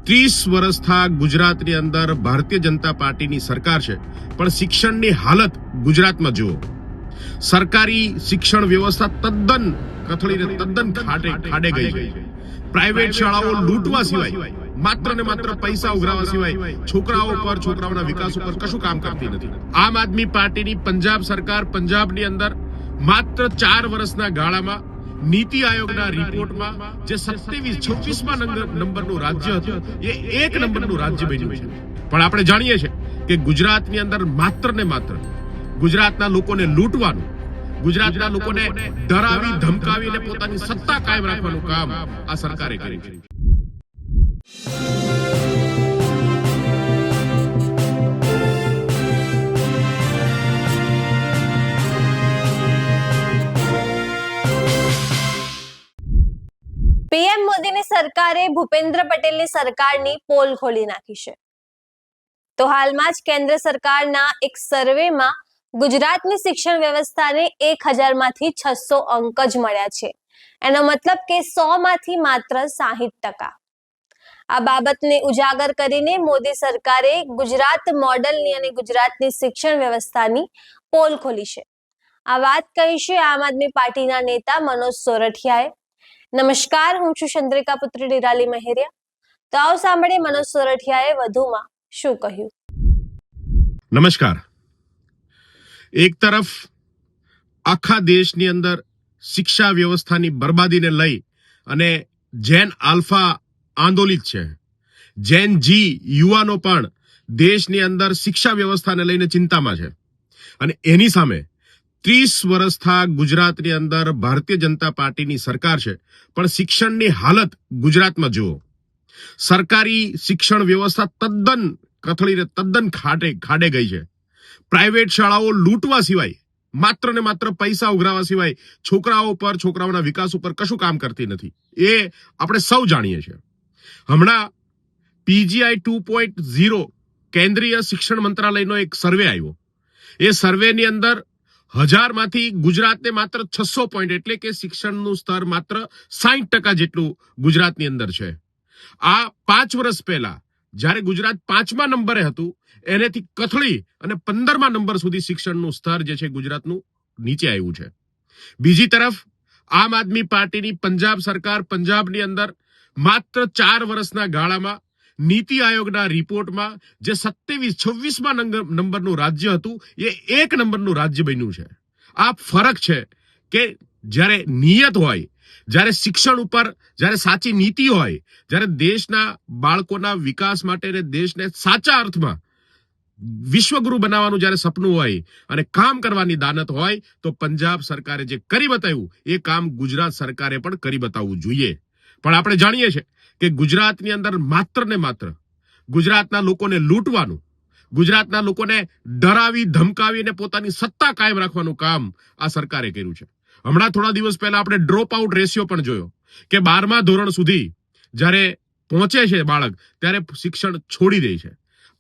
30 વર્ષ થા ગુજરાતની અંદર ભારતીય જનતા પાર્ટીની સરકાર છે, પણ શિક્ષણની હાલત ગુજરાતમાં જુઓ. સરકારી શિક્ષણ વ્યવસ્થા તદ્દન કથળીને તદ્દન ખાડે ગઈ છે. પ્રાઇવેટ શાળાઓ લૂંટવા સિવાય, માત્ર ને માત્ર પૈસા ઉઘરાવા સિવાય છોકરાઓ પર, છોકરાઓના વિકાસ ઉપર કશું કામ કરતી નથી. આમ આદમી પાર્ટીની પંજાબ સરકાર પંજાબની અંદર માત્ર 4 વર્ષના ગાળામાં નીતિ આયોગના રિપોર્ટમાં જે 26માં નંબરનું રાજ્ય હતું એ 1 નંબરનું રાજ્ય બન્યું છે. પણ આપણે જાણીએ છીએ કે ગુજરાતની અંદર માત્ર ને માત્ર ગુજરાતના લોકોને લૂંટવાનું, ગુજરાતના લોકોને ડરાવી ધમકાવીને પોતાની સત્તા કાયમ રાખવાનું કામ આ સરકારે કર્યું છે. પીએમ મોદીની સરકારે ભૂપેન્દ્ર પટેલની સરકારની પોલ ખોલી નાખી છે. તો હાલમાં જ કેન્દ્ર સરકારના એક સર્વેમાં ગુજરાતની શિક્ષણ વ્યવસ્થાને 1000માંથી 600 અંક જ મળ્યા છે. એનો મતલબ કે 100માંથી માત્ર 60%. આ બાબતને ઉજાગર કરીને મોદી સરકારે ગુજરાત મોડલની અને ગુજરાતની શિક્ષણ વ્યવસ્થાની પોલ ખોલી છે. આ વાત કહી છે આમ આદમી પાર્ટીના નેતા મનોજ સોરઠિયાએ. નમસ્કાર, હું છું ચંદ્રિકા પુત્રી નિરાલી મહેરિયા. તો આવો સાંભળીએ મનોજ સોરઠિયાએ વધુમાં શું કહ્યું. નમસ્કાર. એક તરફ આખા દેશની અંદર શિક્ષા વ્યવસ્થાની બરબાદીને લઈ અને જેન આલ્ફા આંદોલિત છે. જેન જી યુવાનો પણ દેશની અંદર શિક્ષા વ્યવસ્થાને લઈને ચિંતામાં છે. અને એની સામે 30 વર્ષ થા ગુજરાતની અંદર ભારતીય જનતા પાર્ટીની સરકાર છે, પણ શિક્ષણની હાલત ગુજરાતમાં જુઓ. સરકારી શિક્ષણ વ્યવસ્થા તદ્દન કથળીને તદ્દન ખાડે ગઈ છે. પ્રાઇવેટ શાળાઓ લૂંટવા સિવાય, માત્ર ને માત્ર પૈસા ઉઘરાવા સિવાય છોકરાઓ પર, છોકરાઓના વિકાસ ઉપર કશું કામ કરતી નથી. એ આપણે સૌ જાણીએ છીએ. હમણાં PGI 2.0 કેન્દ્રીય શિક્ષણ મંત્રાલયનો એક સર્વે આવ્યો. એ સર્વેની અંદર 1000માંથી ગુજરાતને માત્ર 600 પોઈન્ટ, એટલે કે શિક્ષણનું સ્તર માત્ર 60% જેટલું ગુજરાતની અંદર છે. આ 5 વર્ષ પહેલા જ્યારે ગુજરાત 5મા નંબરે હતું, એનેથી કથળી અને 15મા નંબર સુધી શિક્ષણનું સ્તર જે છે ગુજરાતનું નીચે આવ્યું છે. બીજી તરફ આમ આદમી પાર્ટીની પંજાબ સરકાર પંજાબની અંદર માત્ર 4 વર્ષના ગાળામાં નીતિ આયોગના રિપોર્ટમાં જે 26માં નંબરનું રાજ્ય હતું એ 1 નંબરનું રાજ્ય બન્યું છે. આ ફરક છે કે જ્યારે નિયત હોય, જ્યારે શિક્ષણ ઉપર જ્યારે સાચી નીતિ હોય, જ્યારે દેશના બાળકોના વિકાસ માટે દેશને સાચા અર્થમાં વિશ્વગુરુ બનાવવાનું જ્યારે સપનું હોય અને કામ કરવાની દાનત હોય, તો પંજાબ સરકારે જે કરી બતાવ્યું એ કામ ગુજરાત સરકારે પણ કરી બતાવવું જોઈએ. પણ આપણે જાણીએ છીએ કે ગુજરાતની અંદર માત્ર ને માત્ર ગુજરાતના લોકોને લૂંટવાનું, ગુજરાતના લોકોને ડરાવી ધમકાવીને પોતાની સત્તા કાયમ રાખવાનું કામ આ સરકારે કર્યું છે. હમણાં થોડા દિવસ પહેલા આપણે ડ્રોપ આઉટ રેશિયો પણ જોયો કે 12મા ધોરણ સુધી જ્યારે પહોંચે છે બાળક, ત્યારે શિક્ષણ છોડી દે છે.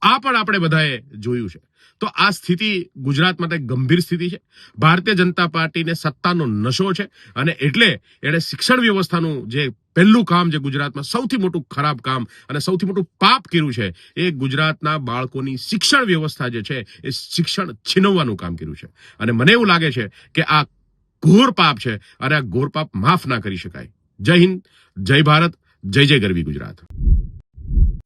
આ પણ આપણે બધાએ જોયું છે. તો આ સ્થિતિ ગુજરાત માટે ગંભીર સ્થિતિ છે. ભારતીય જનતા પાર્ટીને સત્તાનો નશો છે અને એટલે એણે શિક્ષણ વ્યવસ્થાનું જે પહેલું કામ, જે ગુજરાતમાં સૌથી મોટું ખરાબ કામ અને સૌથી મોટું પાપ કર્યું છે, એ ગુજરાતના બાળકોની શિક્ષણ વ્યવસ્થા જે છે એ શિક્ષણ છીનવવાનું કામ કર્યું છે. અને મને એવું લાગે છે કે આ ઘોર પાપ છે અને આ ઘોર પાપ માફ ના કરી શકાય. જય હિન્દ, જય ભારત, જય જય ગરવી ગુજરાત.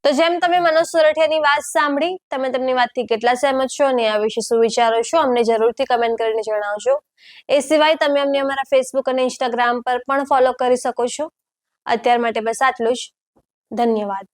તો જેમ તમે મનોજ સોરઠિયાની વાત સાંભળી, તમે તેમની વાતથી કેટલા સહેમત છો અને આ વિશે શું વિચારો છો, અમને જરૂરથી કમેન્ટ કરીને જણાવજો. એ સિવાય તમે અમને અમારા ફેસબુક અને ઇન્સ્ટાગ્રામ પર પણ ફોલો કરી શકો છો. અત્યાર માટે બસ આટલું જ. ધન્યવાદ.